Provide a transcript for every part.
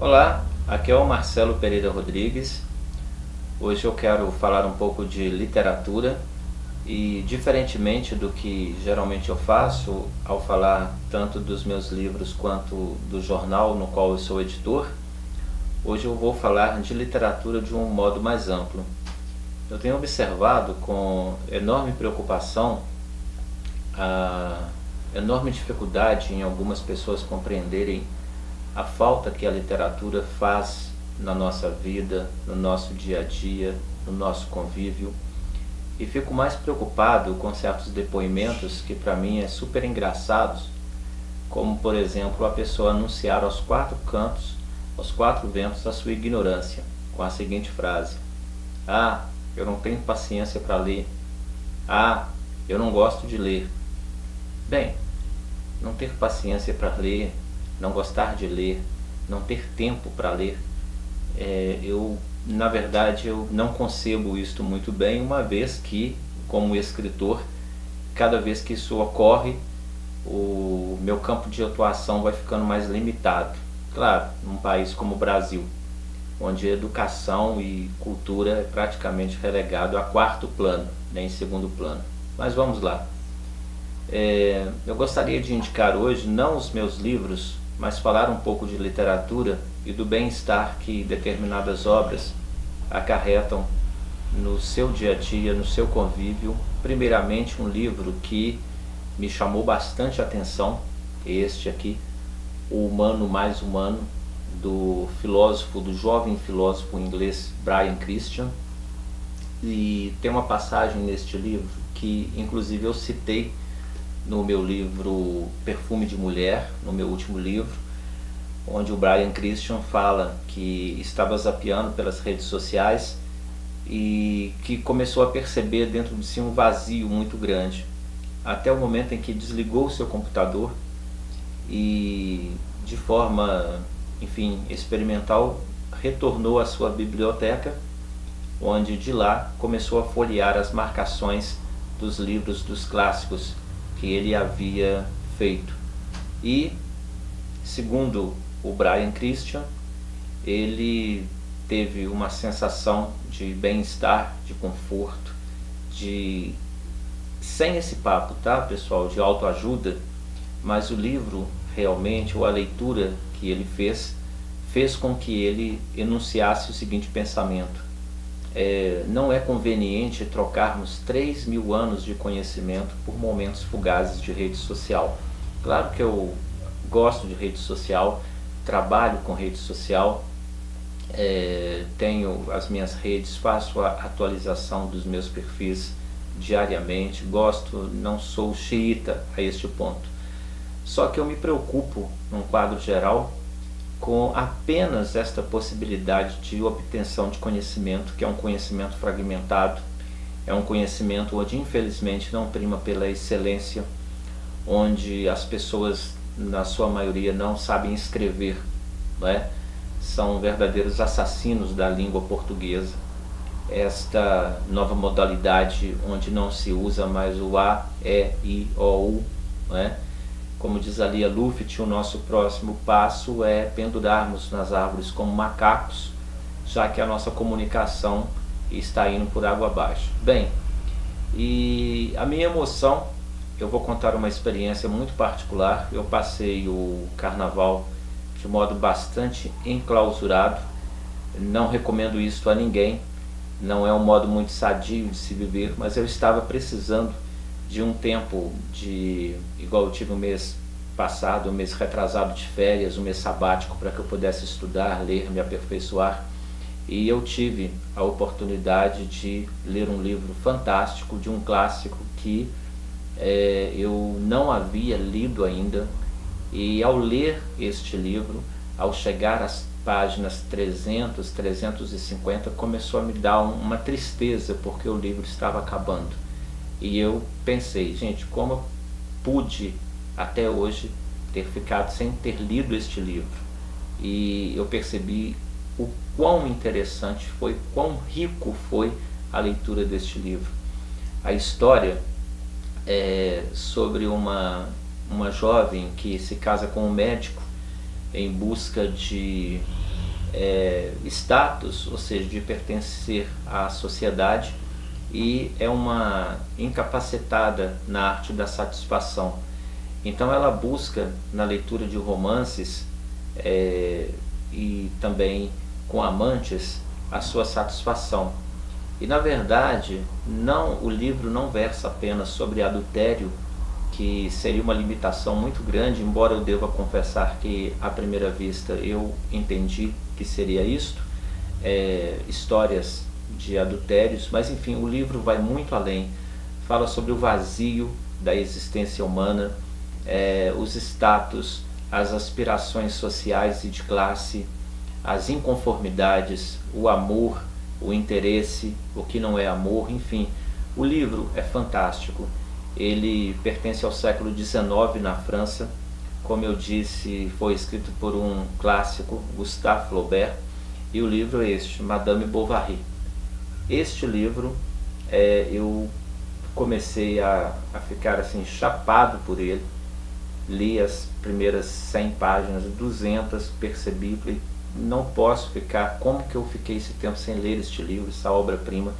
Olá, aqui é o Marcelo Pereira Rodrigues. Hoje eu quero falar um pouco de literatura e, diferentemente do que geralmente eu faço ao falar tanto dos meus livros quanto do jornal no qual eu sou editor, hoje eu vou falar de literatura de um modo mais amplo. Eu tenho observado com enorme preocupação a enorme dificuldade em algumas pessoas compreenderem a falta que a literatura faz na nossa vida, no nosso dia a dia, no nosso convívio. E fico mais preocupado com certos depoimentos que para mim é super engraçados, como por exemplo a pessoa anunciar aos quatro cantos, aos quatro ventos, a sua ignorância, com a seguinte frase: "Ah, eu não tenho paciência para ler. Ah, eu não gosto de ler." Bem, não ter paciência para ler, não gostar de ler, não ter tempo para ler, na verdade, eu não concebo isto muito bem, uma vez que, como escritor, cada vez que isso ocorre, o meu campo de atuação vai ficando mais limitado. Claro, num país como o Brasil, onde educação e cultura é praticamente relegado a quarto plano, nem segundo plano. Mas vamos lá. Eu gostaria de indicar hoje não os meus livros, mas falar um pouco de literatura e do bem-estar que determinadas obras acarretam no seu dia a dia, no seu convívio. Primeiramente, um livro que me chamou bastante atenção, este aqui, O Humano Mais Humano, do jovem filósofo inglês Brian Christian. E tem uma passagem neste livro que inclusive eu citei no meu livro Perfume de Mulher, no meu último livro, onde o Brian Christian fala que estava zapeando pelas redes sociais e que começou a perceber dentro de si um vazio muito grande, até o momento em que desligou o seu computador e, de forma, enfim, experimental, retornou à sua biblioteca, onde de lá começou a folhear as marcações dos livros dos clássicos que ele havia feito. E, segundo o Brian Christian, ele teve uma sensação de bem-estar, de conforto, sem esse papo, tá, pessoal, de autoajuda, mas o livro realmente, ou a leitura que ele fez com que ele enunciasse o seguinte pensamento: não é conveniente trocarmos 3.000 anos de conhecimento por momentos fugazes de rede social. Claro que eu gosto de rede social, trabalho com rede social, tenho as minhas redes, faço a atualização dos meus perfis diariamente, gosto, não sou xiita a este ponto. Só que eu me preocupo, num quadro geral, com apenas esta possibilidade de obtenção de conhecimento, que é um conhecimento fragmentado, é um conhecimento onde infelizmente não prima pela excelência, onde as pessoas, na sua maioria, não sabem escrever, não é? São verdadeiros assassinos da língua portuguesa. Esta nova modalidade onde não se usa mais o A, E, I, O, U, não é? Como diz a Lia Luft, o nosso próximo passo é pendurarmos nas árvores como macacos, já que a nossa comunicação está indo por água abaixo. Bem, e a minha emoção, eu vou contar uma experiência muito particular. Eu passei o carnaval de modo bastante enclausurado, não recomendo isso a ninguém, não é um modo muito sadio de se viver, mas eu estava precisando de um tempo igual eu tive o mês passado, o mês retrasado de férias, um mês sabático, para que eu pudesse estudar, ler, me aperfeiçoar. E eu tive a oportunidade de ler um livro fantástico, de um clássico que eu não havia lido ainda. E ao ler este livro, ao chegar às páginas 300, 350, começou a me dar uma tristeza, porque o livro estava acabando. E eu pensei, gente, como eu pude até hoje ter ficado sem ter lido este livro? E eu percebi o quão interessante foi, quão rico foi a leitura deste livro. A história é sobre uma jovem que se casa com um médico em busca de status, ou seja, de pertencer à sociedade, e é uma incapacitada na arte da satisfação. Então ela busca na leitura de romances e também com amantes a sua satisfação. E na verdade o livro não versa apenas sobre adultério, que seria uma limitação muito grande, embora eu deva confessar que à primeira vista eu entendi que seria isto, histórias de adultérios, mas enfim, o livro vai muito além, fala sobre o vazio da existência humana, os status, as aspirações sociais e de classe, as inconformidades, o amor, o interesse, o que não é amor, enfim. O livro é fantástico. Ele pertence ao século XIX na França. Como eu disse, foi escrito por um clássico, Gustave Flaubert, e o livro é este, Madame Bovary. Este livro, eu comecei a ficar assim, chapado por ele. Li as primeiras 100 páginas, 200, percebi, falei, não posso ficar, como que eu fiquei esse tempo sem ler este livro, essa obra-prima,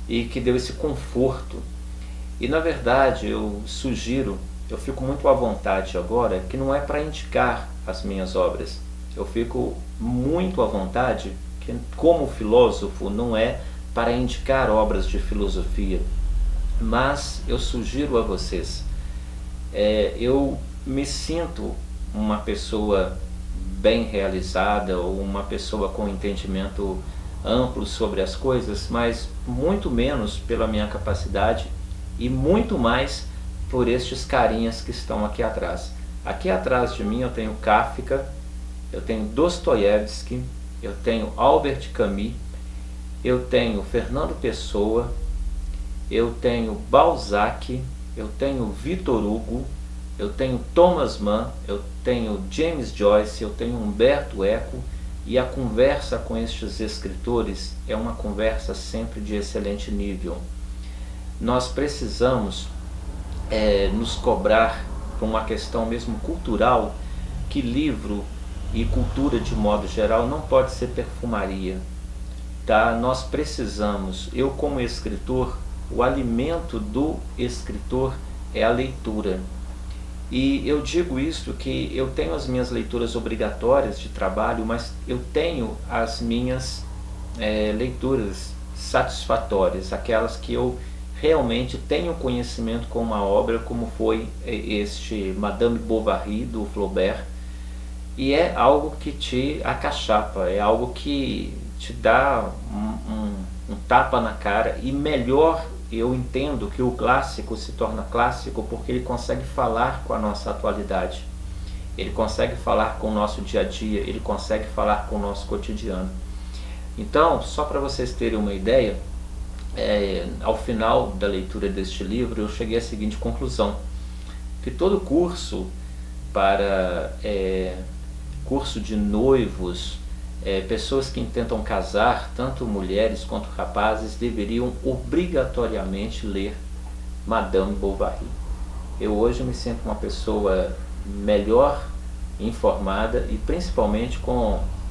e que deu esse conforto. E na verdade eu sugiro, eu fico muito à vontade agora, que não é para indicar as minhas obras, eu fico muito à vontade, que como filósofo não é para indicar obras de filosofia, mas eu sugiro a vocês, eu me sinto uma pessoa bem realizada ou uma pessoa com entendimento amplo sobre as coisas, mas muito menos pela minha capacidade e muito mais por estes carinhas que estão aqui atrás. Aqui atrás de mim eu tenho Kafka, eu tenho Dostoiévski, eu tenho Albert Camus, eu tenho Fernando Pessoa, eu tenho Balzac, eu tenho Victor Hugo, eu tenho Thomas Mann, eu tenho James Joyce, eu tenho Humberto Eco, e a conversa com estes escritores é uma conversa sempre de excelente nível. Nós precisamos nos cobrar, por uma questão mesmo cultural, que livro e cultura de modo geral não pode ser perfumaria. Tá? Nós precisamos, eu como escritor, o alimento do escritor é a leitura. E eu digo isso que eu tenho as minhas leituras obrigatórias de trabalho, mas eu tenho as minhas leituras satisfatórias, aquelas que eu realmente tenho conhecimento com uma obra, como foi este Madame Bovary, do Flaubert, e é algo que te acachapa, é algo que te dá um tapa na cara, e melhor, eu entendo que o clássico se torna clássico porque ele consegue falar com a nossa atualidade, ele consegue falar com o nosso dia a dia, ele consegue falar com o nosso cotidiano. Então, só para vocês terem uma ideia, ao final da leitura deste livro eu cheguei à seguinte conclusão, que todo curso para curso de noivos, pessoas que intentam casar, tanto mulheres quanto rapazes, deveriam obrigatoriamente ler Madame Bovary. Eu hoje me sinto uma pessoa melhor informada e principalmente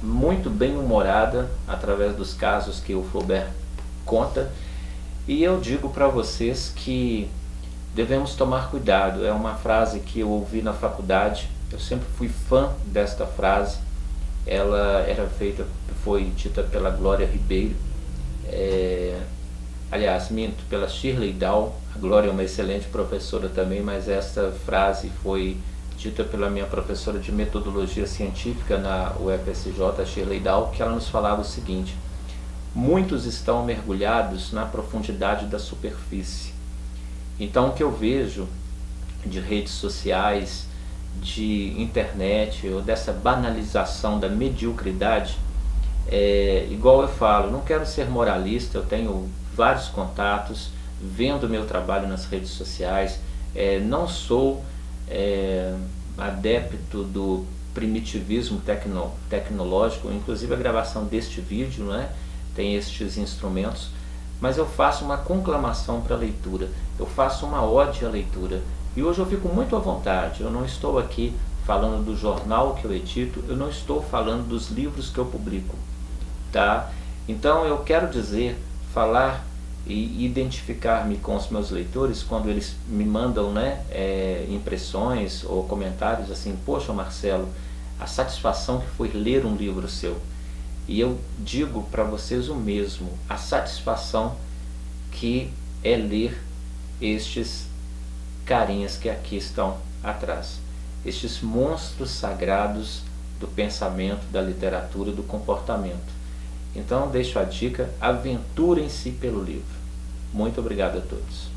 muito bem humorada através dos casos que o Flaubert conta, e eu digo para vocês que devemos tomar cuidado. É uma frase que eu ouvi na faculdade, eu sempre fui fã desta frase. Ela foi dita pela Glória Ribeiro, aliás, minto, pela Shirley Dow. A Glória é uma excelente professora também, mas esta frase foi dita pela minha professora de metodologia científica na UFSJ, a Shirley Dow, que ela nos falava o seguinte: muitos estão mergulhados na profundidade da superfície. Então o que eu vejo de redes sociais, de internet, ou dessa banalização da mediocridade, igual eu falo, não quero ser moralista, eu tenho vários contatos, vendo meu trabalho nas redes sociais, não sou adepto do primitivismo tecnológico, inclusive a gravação deste vídeo, né, tem estes instrumentos, mas eu faço uma conclamação para a leitura, eu faço uma ode à leitura. E hoje eu fico muito à vontade, eu não estou aqui falando do jornal que eu edito, eu não estou falando dos livros que eu publico, tá? Então eu quero dizer, falar e identificar-me com os meus leitores quando eles me mandam, né, impressões ou comentários assim: poxa, Marcelo, a satisfação que foi ler um livro seu. E eu digo para vocês o mesmo, a satisfação que é ler estes carinhas que aqui estão atrás, estes monstros sagrados do pensamento, da literatura, do comportamento. Então deixo a dica: aventurem-se pelo livro. Muito obrigado a todos.